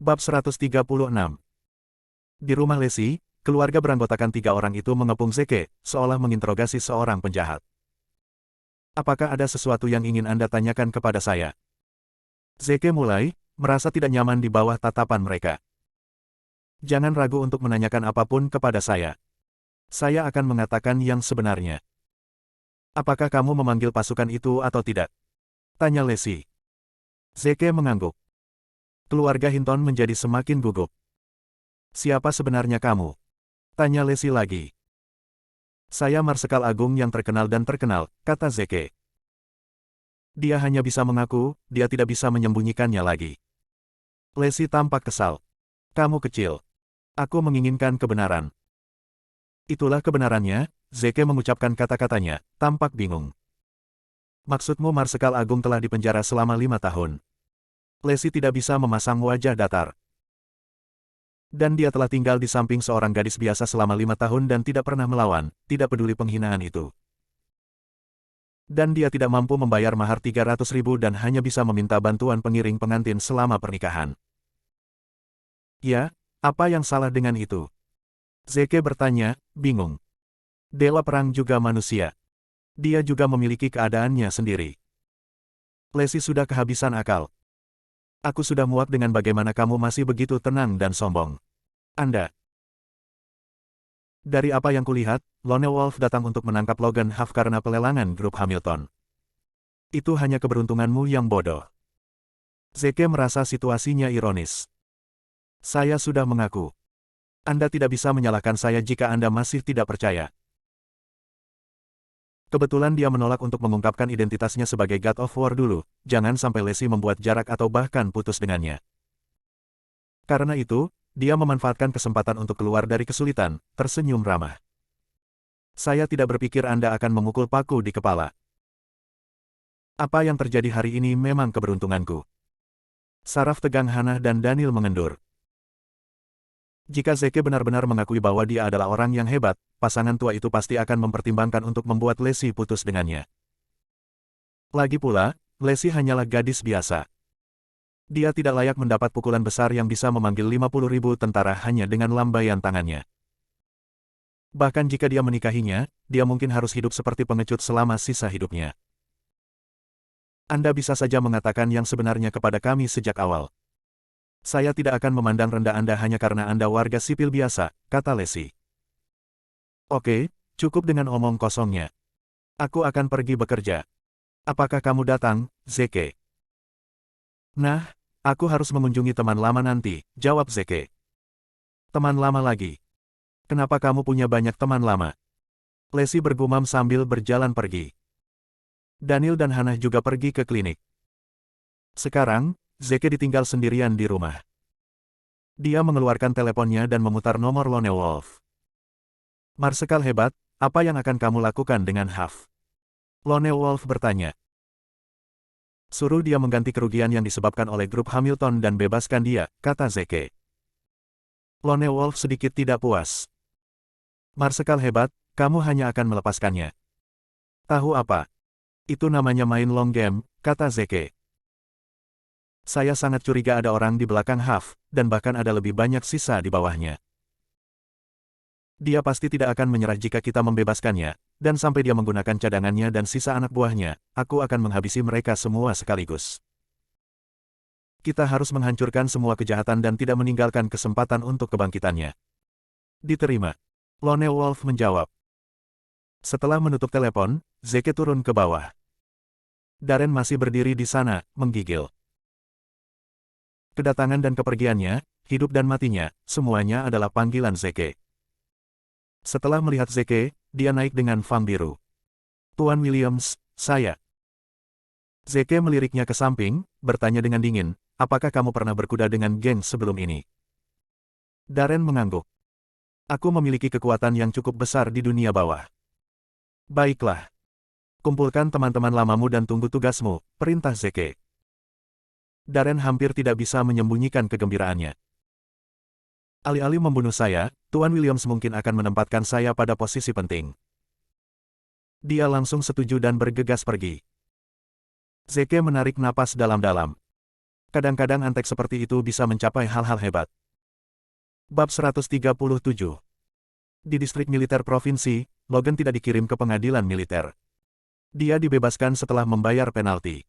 Bab 136. Di rumah Lesi, keluarga beranggotakan 3 orang itu mengepung Zeke, seolah menginterogasi seorang penjahat. Apakah ada sesuatu yang ingin Anda tanyakan kepada saya? Zeke mulai, merasa tidak nyaman di bawah tatapan mereka. Jangan ragu untuk menanyakan apapun kepada saya. Saya akan mengatakan yang sebenarnya. Apakah kamu memanggil pasukan itu atau tidak? Tanya Lesi. Zeke mengangguk. Keluarga Hinton menjadi semakin gugup. Siapa sebenarnya kamu? Tanya Lesi lagi. Saya Marsekal Agung yang terkenal dan terkenal, kata Zeke. Dia hanya bisa mengaku, dia tidak bisa menyembunyikannya lagi. Lesi tampak kesal. Kamu kecil. Aku menginginkan kebenaran. Itulah kebenarannya, Zeke mengucapkan kata-katanya, tampak bingung. Maksudmu Marsekal Agung telah dipenjara selama 5 tahun. Lesi tidak bisa memasang wajah datar. Dan dia telah tinggal di samping seorang gadis biasa selama 5 tahun dan tidak pernah melawan, tidak peduli penghinaan itu. Dan dia tidak mampu membayar mahar 300.000 dan hanya bisa meminta bantuan pengiring pengantin selama pernikahan. Ya, apa yang salah dengan itu? Zeke bertanya, bingung. Dewa perang juga manusia. Dia juga memiliki keadaannya sendiri. Lesi sudah kehabisan akal. Aku sudah muak dengan bagaimana kamu masih begitu tenang dan sombong. Anda. Dari apa yang kulihat, Lone Wolf datang untuk menangkap Logan Huff karena pelelangan grup Hamilton. Itu hanya keberuntunganmu yang bodoh. Zeke merasa situasinya ironis. Saya sudah mengaku. Anda tidak bisa menyalahkan saya jika Anda masih tidak percaya. Kebetulan dia menolak untuk mengungkapkan identitasnya sebagai God of War dulu, jangan sampai Lesi membuat jarak atau bahkan putus dengannya. Karena itu, dia memanfaatkan kesempatan untuk keluar dari kesulitan, tersenyum ramah. Saya tidak berpikir Anda akan memukul paku di kepala. Apa yang terjadi hari ini memang keberuntunganku. Saraf tegang Hannah dan Daniel mengendur. Jika Zeke benar-benar mengakui bahwa dia adalah orang yang hebat, pasangan tua itu pasti akan mempertimbangkan untuk membuat Lesi putus dengannya. Lagi pula, Lesi hanyalah gadis biasa. Dia tidak layak mendapat pukulan besar yang bisa memanggil 50.000 tentara hanya dengan lambaian tangannya. Bahkan jika dia menikahinya, dia mungkin harus hidup seperti pengecut selama sisa hidupnya. Anda bisa saja mengatakan yang sebenarnya kepada kami sejak awal. Saya tidak akan memandang rendah Anda hanya karena Anda warga sipil biasa, kata Lesi. Oke, cukup dengan omong kosongnya. Aku akan pergi bekerja. Apakah kamu datang, Zeke? Nah, aku harus mengunjungi teman lama nanti, jawab Zeke. Teman lama lagi. Kenapa kamu punya banyak teman lama? Lesi bergumam sambil berjalan pergi. Daniel dan Hannah juga pergi ke klinik. Sekarang, Zeke ditinggal sendirian di rumah. Dia mengeluarkan teleponnya dan memutar nomor Lone Wolf. Marsekal hebat, apa yang akan kamu lakukan dengan Huff? Lone Wolf bertanya. Suruh dia mengganti kerugian yang disebabkan oleh grup Hamilton dan bebaskan dia, kata Zeke. Lone Wolf sedikit tidak puas. Marsekal hebat, kamu hanya akan melepaskannya. Tahu apa? Itu namanya main long game, kata Zeke. Saya sangat curiga ada orang di belakang Huff, dan bahkan ada lebih banyak sisa di bawahnya. Dia pasti tidak akan menyerah jika kita membebaskannya, dan sampai dia menggunakan cadangannya dan sisa anak buahnya, aku akan menghabisi mereka semua sekaligus. Kita harus menghancurkan semua kejahatan dan tidak meninggalkan kesempatan untuk kebangkitannya. Diterima. Lone Wolf menjawab. Setelah menutup telepon, Zeke turun ke bawah. Darren masih berdiri di sana, menggigil. Kedatangan dan kepergiannya, hidup dan matinya, semuanya adalah panggilan Zeke. Setelah melihat Zeke, dia naik dengan fang biru. Tuan Williams, saya. Zeke meliriknya ke samping, bertanya dengan dingin, apakah kamu pernah berkuda dengan geng sebelum ini? Darren mengangguk. Aku memiliki kekuatan yang cukup besar di dunia bawah. Baiklah. Kumpulkan teman-teman lamamu dan tunggu tugasmu, perintah Zeke. Darren hampir tidak bisa menyembunyikan kegembiraannya. Alih-alih membunuh saya, Tuan Williams mungkin akan menempatkan saya pada posisi penting. Dia langsung setuju dan bergegas pergi. Zeke menarik napas dalam-dalam. Kadang-kadang antek seperti itu bisa mencapai hal-hal hebat. Bab 137. Di distrik militer provinsi, Logan tidak dikirim ke pengadilan militer. Dia dibebaskan setelah membayar penalti.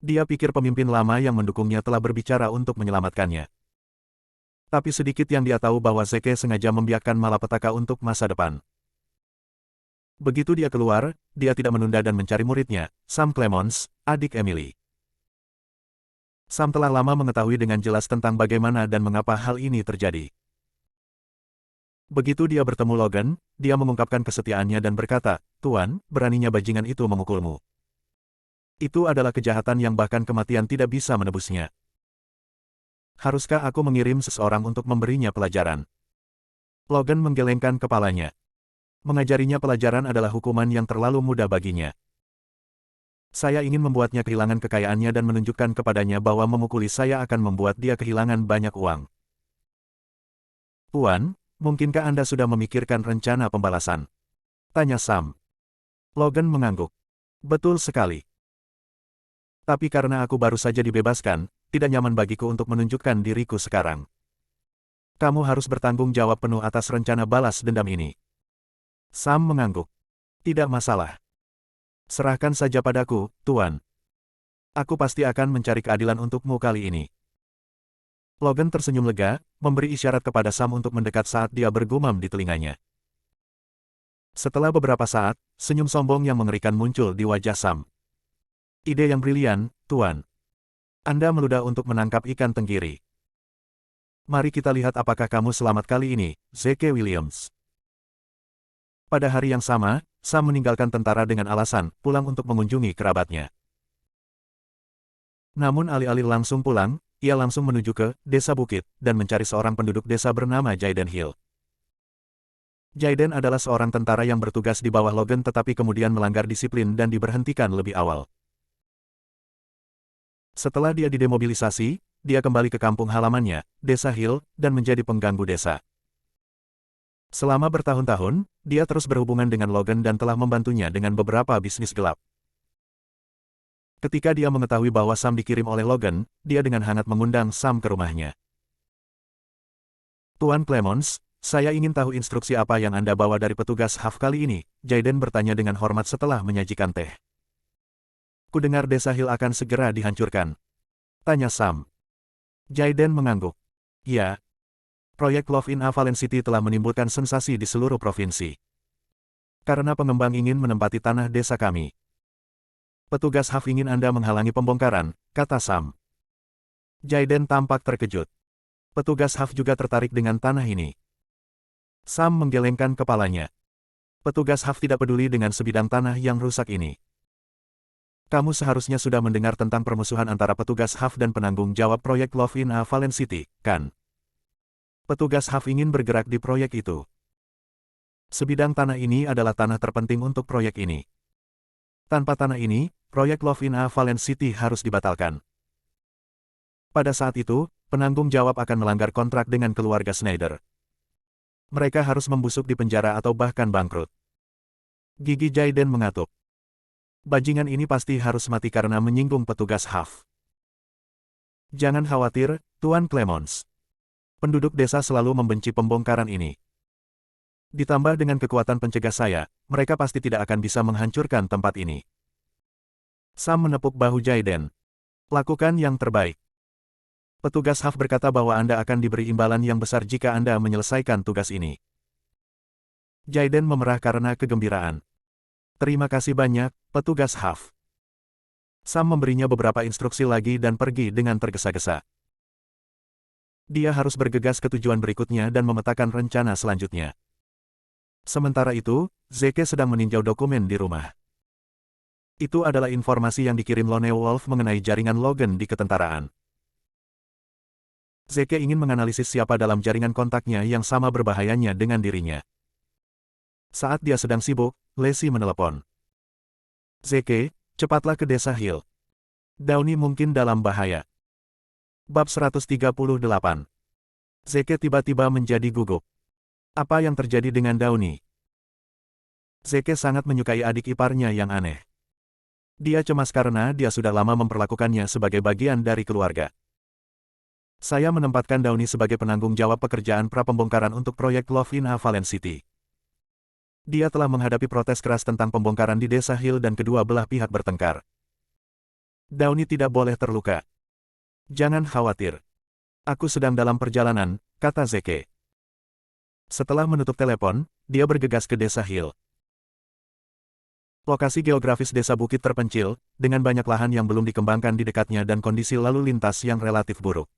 Dia pikir pemimpin lama yang mendukungnya telah berbicara untuk menyelamatkannya. Tapi sedikit yang dia tahu bahwa Zeke sengaja membiarkan malapetaka untuk masa depan. Begitu dia keluar, dia tidak menunda dan mencari muridnya, Sam Clemons, adik Emily. Sam telah lama mengetahui dengan jelas tentang bagaimana dan mengapa hal ini terjadi. Begitu dia bertemu Logan, dia mengungkapkan kesetiaannya dan berkata, "Tuan, beraninya bajingan itu memukulmu. Itu adalah kejahatan yang bahkan kematian tidak bisa menebusnya. Haruskah aku mengirim seseorang untuk memberinya pelajaran?" Logan menggelengkan kepalanya. Mengajarinya pelajaran adalah hukuman yang terlalu mudah baginya. Saya ingin membuatnya kehilangan kekayaannya dan menunjukkan kepadanya bahwa memukuli saya akan membuat dia kehilangan banyak uang. Tuan, mungkinkah Anda sudah memikirkan rencana pembalasan? Tanya Sam. Logan mengangguk. Betul sekali. Tapi karena aku baru saja dibebaskan, tidak nyaman bagiku untuk menunjukkan diriku sekarang. Kamu harus bertanggung jawab penuh atas rencana balas dendam ini. Sam mengangguk. Tidak masalah. Serahkan saja padaku, Tuan. Aku pasti akan mencari keadilan untukmu kali ini. Logan tersenyum lega, memberi isyarat kepada Sam untuk mendekat saat dia bergumam di telinganya. Setelah beberapa saat, senyum sombong yang mengerikan muncul di wajah Sam. Ide yang brilian, Tuan. Anda meludah untuk menangkap ikan tenggiri. Mari kita lihat apakah kamu selamat kali ini, Zeke Williams. Pada hari yang sama, Sam meninggalkan tentara dengan alasan pulang untuk mengunjungi kerabatnya. Namun alih-alih langsung pulang, ia langsung menuju ke desa bukit dan mencari seorang penduduk desa bernama Jaden Hill. Jaden adalah seorang tentara yang bertugas di bawah Logan tetapi kemudian melanggar disiplin dan diberhentikan lebih awal. Setelah dia didemobilisasi, dia kembali ke kampung halamannya, Desa Hill, dan menjadi pengganggu desa. Selama bertahun-tahun, dia terus berhubungan dengan Logan dan telah membantunya dengan beberapa bisnis gelap. Ketika dia mengetahui bahwa Sam dikirim oleh Logan, dia dengan hangat mengundang Sam ke rumahnya. Tuan Clemons, saya ingin tahu instruksi apa yang Anda bawa dari petugas HAF kali ini, Jaden bertanya dengan hormat setelah menyajikan teh. Kudengar Desa Hill akan segera dihancurkan. Tanya Sam. Jaden mengangguk. Ya. Proyek Love in Avalon City telah menimbulkan sensasi di seluruh provinsi. Karena pengembang ingin menempati tanah desa kami. Petugas HAF ingin Anda menghalangi pembongkaran, kata Sam. Jaden tampak terkejut. Petugas HAF juga tertarik dengan tanah ini. Sam menggelengkan kepalanya. Petugas HAF tidak peduli dengan sebidang tanah yang rusak ini. Kamu seharusnya sudah mendengar tentang permusuhan antara petugas HAF dan penanggung jawab proyek Love in Avalon City, kan? Petugas HAF ingin bergerak di proyek itu. Sebidang tanah ini adalah tanah terpenting untuk proyek ini. Tanpa tanah ini, proyek Love in Avalon City harus dibatalkan. Pada saat itu, penanggung jawab akan melanggar kontrak dengan keluarga Schneider. Mereka harus membusuk di penjara atau bahkan bangkrut. Gigi Jaden mengatuk. Bajingan ini pasti harus mati karena menyinggung petugas HAF. Jangan khawatir, Tuan Clemons. Penduduk desa selalu membenci pembongkaran ini. Ditambah dengan kekuatan pencegah saya, mereka pasti tidak akan bisa menghancurkan tempat ini. Sam menepuk bahu Jaden. Lakukan yang terbaik. Petugas HAF berkata bahwa Anda akan diberi imbalan yang besar jika Anda menyelesaikan tugas ini. Jaden memerah karena kegembiraan. Terima kasih banyak, petugas HAF. Sam memberinya beberapa instruksi lagi dan pergi dengan tergesa-gesa. Dia harus bergegas ke tujuan berikutnya dan memetakan rencana selanjutnya. Sementara itu, Zeke sedang meninjau dokumen di rumah. Itu adalah informasi yang dikirim Lone Wolf mengenai jaringan Logan di ketentaraan. Zeke ingin menganalisis siapa dalam jaringan kontaknya yang sama berbahayanya dengan dirinya. Saat dia sedang sibuk, Lacey menelepon. Zeke, cepatlah ke Desa Hill. Downey mungkin dalam bahaya. Bab 138. Zeke tiba-tiba menjadi gugup. Apa yang terjadi dengan Downey? Zeke sangat menyukai adik iparnya yang aneh. Dia cemas karena dia sudah lama memperlakukannya sebagai bagian dari keluarga. Saya menempatkan Downey sebagai penanggung jawab pekerjaan prapembongkaran untuk proyek Love in Avalon City. Dia telah menghadapi protes keras tentang pembongkaran di Desa Hill dan kedua belah pihak bertengkar. Downey tidak boleh terluka. Jangan khawatir. Aku sedang dalam perjalanan, kata Zeke. Setelah menutup telepon, dia bergegas ke Desa Hill. Lokasi geografis desa bukit terpencil, dengan banyak lahan yang belum dikembangkan di dekatnya dan kondisi lalu lintas yang relatif buruk.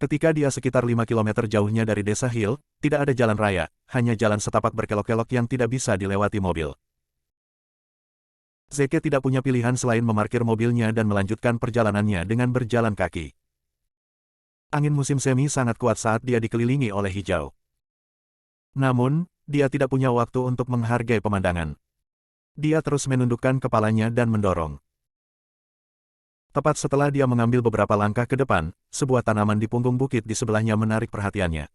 Ketika dia sekitar 5 km jauhnya dari Desa Hill, tidak ada jalan raya, hanya jalan setapak berkelok-kelok yang tidak bisa dilewati mobil. Zeke tidak punya pilihan selain memarkir mobilnya dan melanjutkan perjalanannya dengan berjalan kaki. Angin musim semi sangat kuat saat dia dikelilingi oleh hijau. Namun, dia tidak punya waktu untuk menghargai pemandangan. Dia terus menundukkan kepalanya dan mendorong. Tepat setelah dia mengambil beberapa langkah ke depan, sebuah tanaman di punggung bukit di sebelahnya menarik perhatiannya.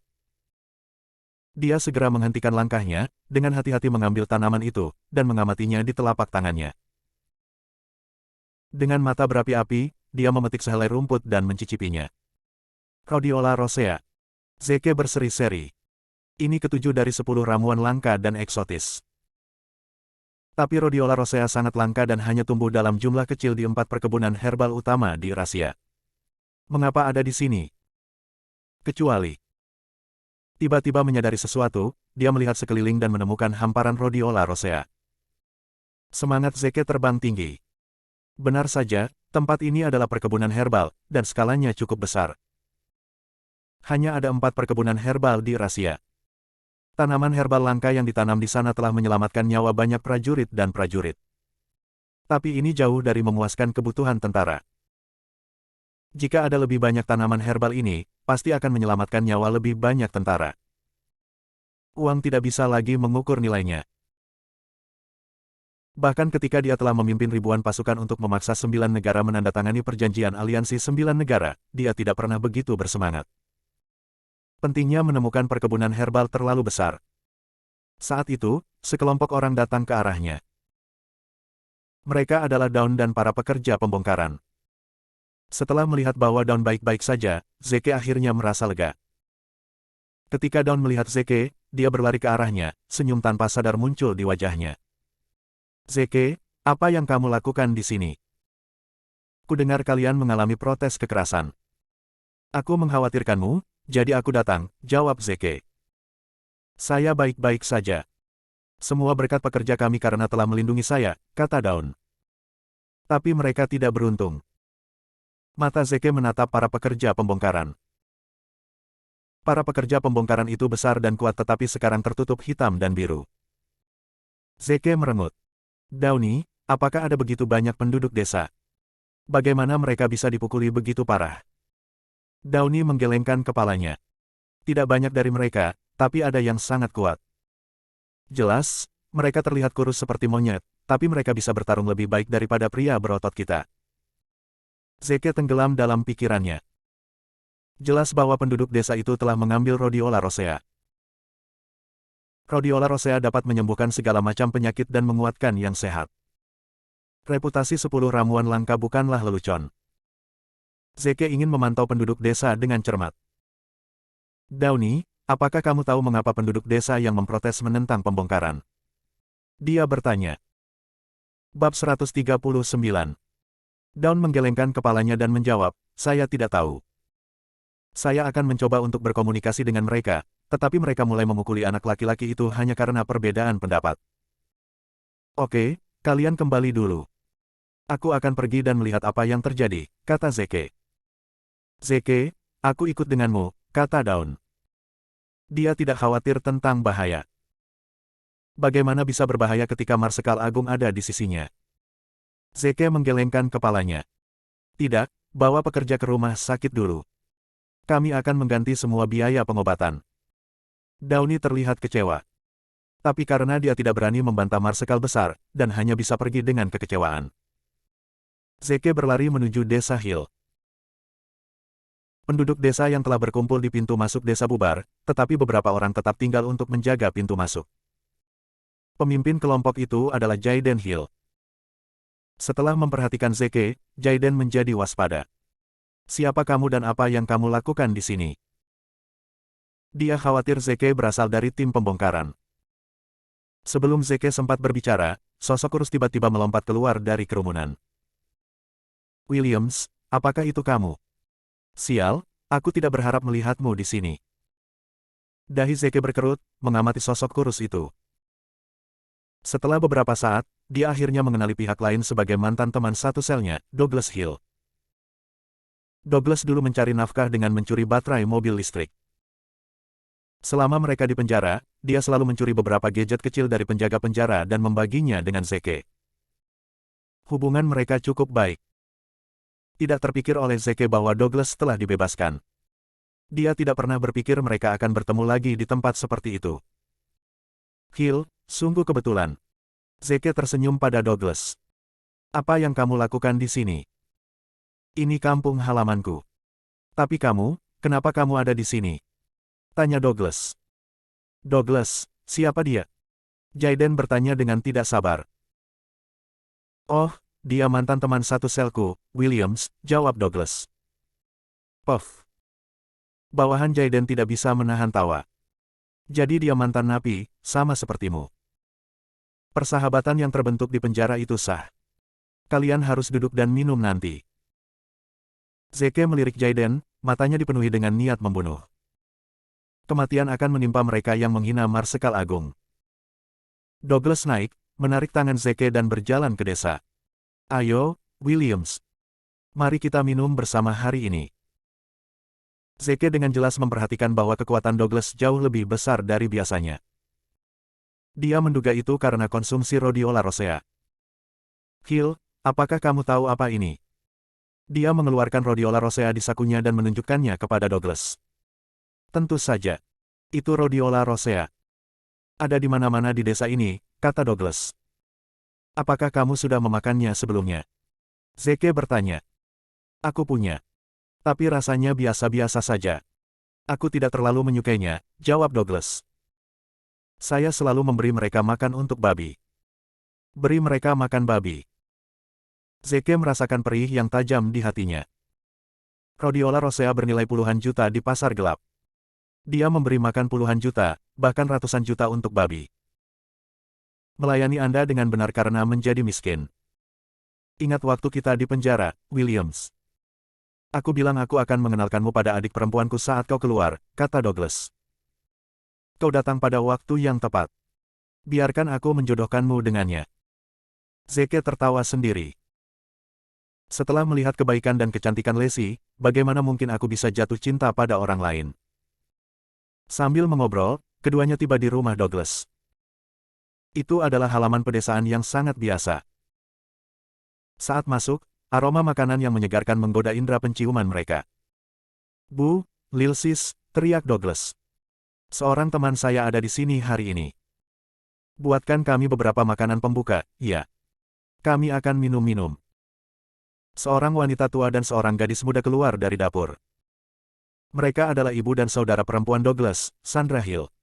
Dia segera menghentikan langkahnya, dengan hati-hati mengambil tanaman itu, dan mengamatinya di telapak tangannya. Dengan mata berapi-api, dia memetik sehelai rumput dan mencicipinya. Rhodiola rosea. Zeke berseri-seri. Ini ketujuh dari 10 ramuan langka dan eksotis. Tapi Rhodiola rosea sangat langka dan hanya tumbuh dalam jumlah kecil di 4 perkebunan herbal utama di Eurasia. Mengapa ada di sini? Kecuali. Tiba-tiba menyadari sesuatu, dia melihat sekeliling dan menemukan hamparan Rhodiola rosea. Semangat Zeke terbang tinggi. Benar saja, tempat ini adalah perkebunan herbal, dan skalanya cukup besar. Hanya ada 4 perkebunan herbal di Eurasia. Tanaman herbal langka yang ditanam di sana telah menyelamatkan nyawa banyak prajurit dan prajurit. Tapi ini jauh dari memuaskan kebutuhan tentara. Jika ada lebih banyak tanaman herbal ini, pasti akan menyelamatkan nyawa lebih banyak tentara. Uang tidak bisa lagi mengukur nilainya. Bahkan ketika dia telah memimpin ribuan pasukan untuk memaksa 9 negara menandatangani perjanjian aliansi 9 negara, dia tidak pernah begitu bersemangat. Pentingnya menemukan perkebunan herbal terlalu besar. Saat itu, sekelompok orang datang ke arahnya. Mereka adalah Dawn dan para pekerja pembongkaran. Setelah melihat bahwa Dawn baik-baik saja, Zeke akhirnya merasa lega. Ketika Dawn melihat Zeke, dia berlari ke arahnya, senyum tanpa sadar muncul di wajahnya. Zeke, apa yang kamu lakukan di sini? Kudengar kalian mengalami protes kekerasan. Aku mengkhawatirkanmu, jadi aku datang, jawab Zeke. Saya baik-baik saja. Semua berkat pekerja kami karena telah melindungi saya, kata Dawn. Tapi mereka tidak beruntung. Mata Zeke menatap para pekerja pembongkaran. Para pekerja pembongkaran itu besar dan kuat tetapi sekarang tertutup hitam dan biru. Zeke merengut. Downey, apakah ada begitu banyak penduduk desa? Bagaimana mereka bisa dipukuli begitu parah? Downey menggelengkan kepalanya. Tidak banyak dari mereka, tapi ada yang sangat kuat. Jelas, mereka terlihat kurus seperti monyet, tapi mereka bisa bertarung lebih baik daripada pria berotot kita. Zeke tenggelam dalam pikirannya. Jelas bahwa penduduk desa itu telah mengambil Rhodiola rosea. Rhodiola rosea dapat menyembuhkan segala macam penyakit dan menguatkan yang sehat. Reputasi 10 ramuan langka bukanlah lelucon. Zeke ingin memantau penduduk desa dengan cermat. Downey, apakah kamu tahu mengapa penduduk desa yang memprotes menentang pembongkaran? Dia bertanya. Bab 139. Dawn menggelengkan kepalanya dan menjawab, saya tidak tahu. Saya akan mencoba untuk berkomunikasi dengan mereka, tetapi mereka mulai memukuli anak laki-laki itu hanya karena perbedaan pendapat. Oke, kalian kembali dulu. Aku akan pergi dan melihat apa yang terjadi, kata Zeke. Zeke, aku ikut denganmu, kata Dawn. Dia tidak khawatir tentang bahaya. Bagaimana bisa berbahaya ketika Marsekal Agung ada di sisinya? Zeke menggelengkan kepalanya. Tidak, bawa pekerja ke rumah sakit dulu. Kami akan mengganti semua biaya pengobatan. Downey terlihat kecewa. Tapi karena dia tidak berani membantah Marsekal besar, dan hanya bisa pergi dengan kekecewaan. Zeke berlari menuju Desa Hill. Penduduk desa yang telah berkumpul di pintu masuk desa bubar, tetapi beberapa orang tetap tinggal untuk menjaga pintu masuk. Pemimpin kelompok itu adalah Jayden Hill. Setelah memperhatikan Zeke, Jaiden menjadi waspada. Siapa kamu dan apa yang kamu lakukan di sini? Dia khawatir Zeke berasal dari tim pembongkaran. Sebelum Zeke sempat berbicara, sosok kurus tiba-tiba melompat keluar dari kerumunan. Williams, apakah itu kamu? Sial, aku tidak berharap melihatmu di sini. Dahi Zeke berkerut, mengamati sosok kurus itu. Setelah beberapa saat, dia akhirnya mengenali pihak lain sebagai mantan teman satu selnya, Douglas Hill. Douglas dulu mencari nafkah dengan mencuri baterai mobil listrik. Selama mereka di penjara, dia selalu mencuri beberapa gadget kecil dari penjaga penjara dan membaginya dengan Zeke. Hubungan mereka cukup baik. Tidak terpikir oleh Zeke bahwa Douglas telah dibebaskan. Dia tidak pernah berpikir mereka akan bertemu lagi di tempat seperti itu. Hill, sungguh kebetulan. Zeke tersenyum pada Douglas. Apa yang kamu lakukan di sini? Ini kampung halamanku. Tapi kamu, kenapa kamu ada di sini? Tanya Douglas. Douglas, siapa dia? Jaiden bertanya dengan tidak sabar. Oh, dia mantan teman satu selku, Williams, jawab Douglas. Puff. Bawahan Jaiden tidak bisa menahan tawa. Jadi dia mantan napi, sama sepertimu. Persahabatan yang terbentuk di penjara itu sah. Kalian harus duduk dan minum nanti. Zeke melirik Jaiden, matanya dipenuhi dengan niat membunuh. Kematian akan menimpa mereka yang menghina Marsekal Agung. Douglas naik, menarik tangan Zeke dan berjalan ke desa. Ayo, Williams. Mari kita minum bersama hari ini. Zeke dengan jelas memperhatikan bahwa kekuatan Douglas jauh lebih besar dari biasanya. Dia menduga itu karena konsumsi rhodiola rosea. Hill, apakah kamu tahu apa ini? Dia mengeluarkan rhodiola rosea di sakunya dan menunjukkannya kepada Douglas. Tentu saja. Itu rhodiola rosea. Ada di mana-mana di desa ini, kata Douglas. Apakah kamu sudah memakannya sebelumnya? Zeke bertanya. Aku punya. Tapi rasanya biasa-biasa saja. Aku tidak terlalu menyukainya, jawab Douglas. Saya selalu memberi mereka makan untuk babi. Beri mereka makan babi. Zeke merasakan perih yang tajam di hatinya. Rhodiola rosea bernilai puluhan juta di pasar gelap. Dia memberi makan puluhan juta, bahkan ratusan juta untuk babi. Melayani Anda dengan benar karena menjadi miskin. Ingat waktu kita di penjara, Williams. Aku bilang aku akan mengenalkanmu pada adik perempuanku saat kau keluar, kata Douglas. Kau datang pada waktu yang tepat. Biarkan aku menjodohkanmu dengannya. Zeke tertawa sendiri. Setelah melihat kebaikan dan kecantikan Lacey, bagaimana mungkin aku bisa jatuh cinta pada orang lain? Sambil mengobrol, keduanya tiba di rumah Douglas. Itu adalah halaman pedesaan yang sangat biasa. Saat masuk, aroma makanan yang menyegarkan menggoda indera penciuman mereka. Bu, Lil Sis, teriak Douglas. Seorang teman saya ada di sini hari ini. Buatkan kami beberapa makanan pembuka, ya. Kami akan minum-minum. Seorang wanita tua dan seorang gadis muda keluar dari dapur. Mereka adalah ibu dan saudara perempuan Douglas, Sandra Hill.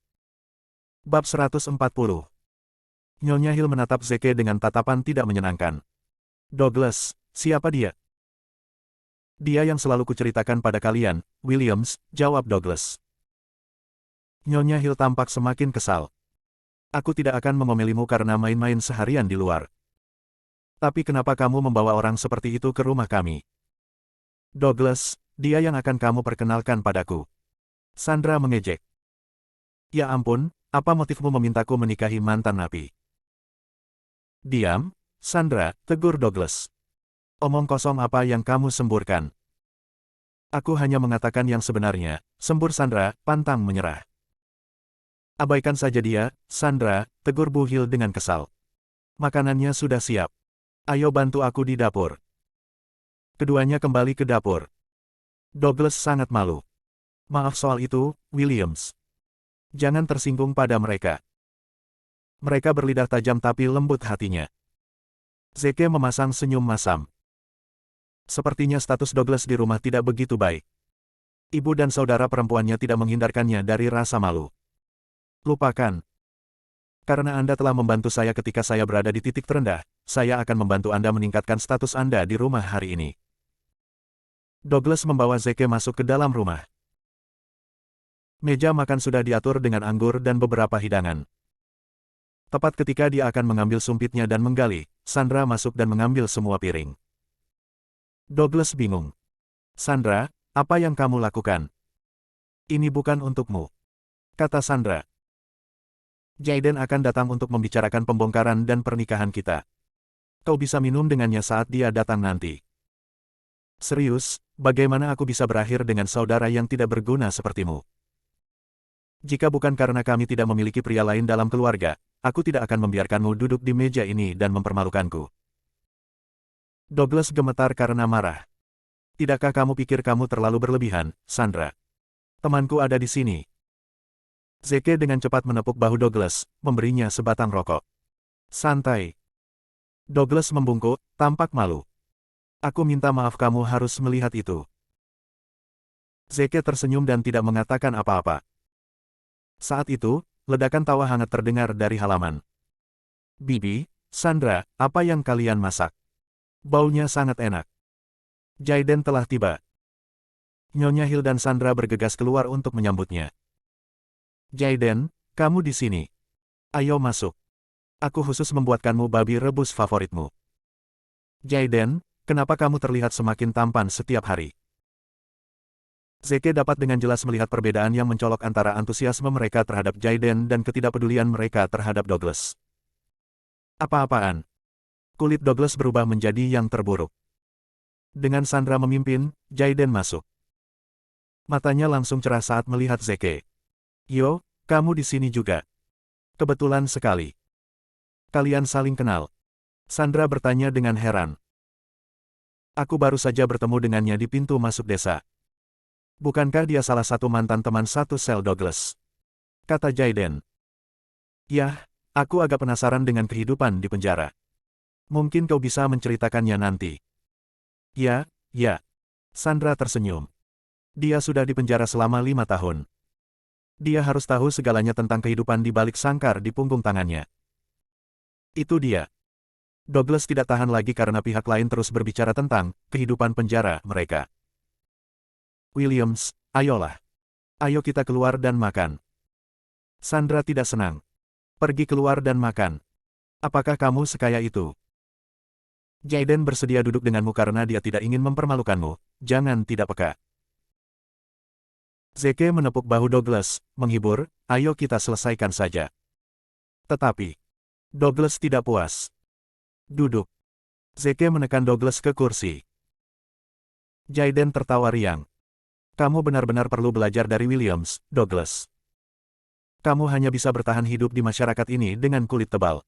Bab 140. Nyonya Hill menatap Zeke dengan tatapan tidak menyenangkan. Douglas, siapa dia? Dia yang selalu kuceritakan pada kalian, Williams, jawab Douglas. Nyonya Hill tampak semakin kesal. Aku tidak akan mengomelimu karena main-main seharian di luar. Tapi kenapa kamu membawa orang seperti itu ke rumah kami? Douglas, dia yang akan kamu perkenalkan padaku. Sandra mengejek. Ya ampun, apa motifmu memintaku menikahi mantan napi? Diam, Sandra, tegur Douglas. Omong kosong apa yang kamu semburkan? Aku hanya mengatakan yang sebenarnya, sembur Sandra, pantang menyerah. Abaikan saja dia, Sandra, tegur Bu Hill dengan kesal. Makanannya sudah siap. Ayo bantu aku di dapur. Keduanya kembali ke dapur. Douglas sangat malu. Maaf soal itu, Williams. Jangan tersinggung pada mereka. Mereka berlidah tajam tapi lembut hatinya. Zeke memasang senyum masam. Sepertinya status Douglas di rumah tidak begitu baik. Ibu dan saudara perempuannya tidak menghindarkannya dari rasa malu. Lupakan. Karena Anda telah membantu saya ketika saya berada di titik terendah, saya akan membantu Anda meningkatkan status Anda di rumah hari ini. Douglas membawa Zeke masuk ke dalam rumah. Meja makan sudah diatur dengan anggur dan beberapa hidangan. Tepat ketika dia akan mengambil sumpitnya dan menggali, Sandra masuk dan mengambil semua piring. Douglas bingung. Sandra, apa yang kamu lakukan? Ini bukan untukmu, kata Sandra. Jaden akan datang untuk membicarakan pembongkaran dan pernikahan kita. Kau bisa minum dengannya saat dia datang nanti. Serius, bagaimana aku bisa berakhir dengan saudara yang tidak berguna sepertimu? Jika bukan karena kami tidak memiliki pria lain dalam keluarga, aku tidak akan membiarkanmu duduk di meja ini dan mempermalukanku. Douglas gemetar karena marah. Tidakkah kamu pikir kamu terlalu berlebihan, Sandra? Temanku ada di sini. Zeke dengan cepat menepuk bahu Douglas, memberinya sebatang rokok. Santai. Douglas membungkuk, tampak malu. Aku minta maaf, kamu harus melihat itu. Zeke tersenyum dan tidak mengatakan apa-apa. Saat itu, ledakan tawa hangat terdengar dari halaman. Bibi, Sandra, apa yang kalian masak? Baunya sangat enak. Jaden telah tiba. Nyonya Hill dan Sandra bergegas keluar untuk menyambutnya. Jaden, kamu di sini. Ayo masuk. Aku khusus membuatkanmu babi rebus favoritmu. Jaden, kenapa kamu terlihat semakin tampan setiap hari? Zeke dapat dengan jelas melihat perbedaan yang mencolok antara antusiasme mereka terhadap Jaden dan ketidakpedulian mereka terhadap Douglas. Apa-apaan? Kulit Douglas berubah menjadi yang terburuk. Dengan Sandra memimpin, Jaden masuk. Matanya langsung cerah saat melihat Zeke. Yo, kamu di sini juga. Kebetulan sekali. Kalian saling kenal. Sandra bertanya dengan heran. Aku baru saja bertemu dengannya di pintu masuk desa. Bukankah dia salah satu mantan teman satu sel Douglas? Kata Jaden. Yah, aku agak penasaran dengan kehidupan di penjara. Mungkin kau bisa menceritakannya nanti. Ya, ya. Sandra tersenyum. Dia sudah di penjara selama 5 tahun. Dia harus tahu segalanya tentang kehidupan di balik sangkar di punggung tangannya. Itu dia. Douglas tidak tahan lagi karena pihak lain terus berbicara tentang kehidupan penjara mereka. Williams, ayolah. Ayo kita keluar dan makan. Sandra tidak senang. Pergi keluar dan makan. Apakah kamu sekaya itu? Jaden bersedia duduk denganmu karena dia tidak ingin mempermalukanmu. Jangan tidak peka. Zeke menepuk bahu Douglas, menghibur, ayo kita selesaikan saja. Tetapi, Douglas tidak puas. Duduk. Zeke menekan Douglas ke kursi. Jaden tertawa riang. Kamu benar-benar perlu belajar dari Williams, Douglas. Kamu hanya bisa bertahan hidup di masyarakat ini dengan kulit tebal.